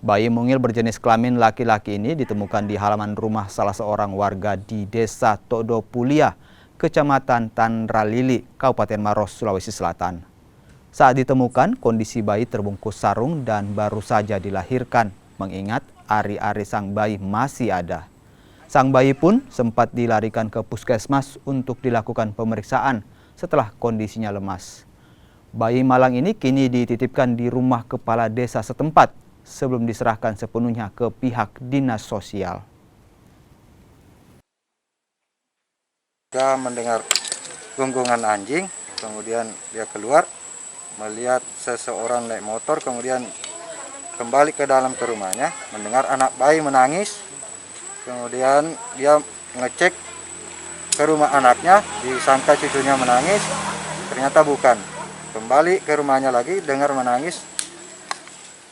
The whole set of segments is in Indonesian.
Bayi mungil berjenis kelamin laki-laki ini ditemukan di halaman rumah salah seorang warga di Desa Todopulia, Kecamatan Tandralili, Kabupaten Maros, Sulawesi Selatan. Saat ditemukan, kondisi bayi terbungkus sarung dan baru saja dilahirkan, mengingat ari-ari sang bayi masih ada. Sang bayi pun sempat dilarikan ke puskesmas untuk dilakukan pemeriksaan setelah kondisinya lemas. Bayi malang ini kini dititipkan di rumah kepala desa setempat sebelum diserahkan sepenuhnya ke pihak dinas sosial. Dia mendengar gonggongan anjing, kemudian dia keluar, melihat seseorang naik motor, kemudian kembali ke dalam ke rumahnya, mendengar anak bayi menangis, kemudian dia ngecek ke rumah anaknya, disangka cucunya menangis, ternyata bukan. Kembali ke rumahnya lagi, dengar menangis,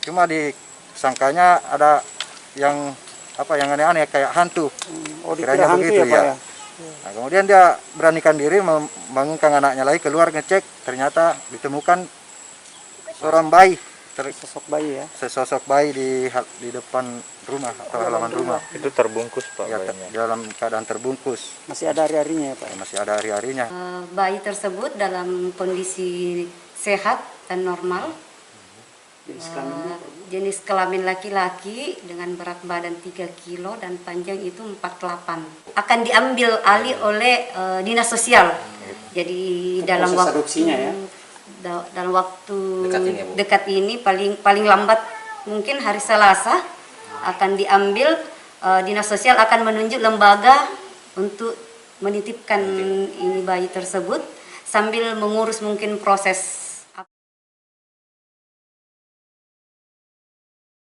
cuma disangkanya ada yang aneh-aneh kayak hantu. Kiranya begitu ya. Nah, kemudian dia beranikan diri membangunkan anaknya lagi, keluar ngecek, ternyata ditemukan seorang bayi, sesosok bayi di depan rumah atau halaman rumah. Itu terbungkus Pak ya, bayinya? Dalam keadaan terbungkus. Masih ada hari-harinya ya Pak? Masih ada hari-harinya. Bayi tersebut dalam kondisi sehat dan normal. Jenis kelamin laki-laki dengan berat badan 3 kilo dan panjang itu 48. Akan diambil alih oleh dinas sosial. Jadi dalam waktu dekat ini paling lambat mungkin hari Selasa akan diambil, dinas sosial akan menunjuk lembaga untuk menitipkan ini bayi tersebut sambil mengurus mungkin proses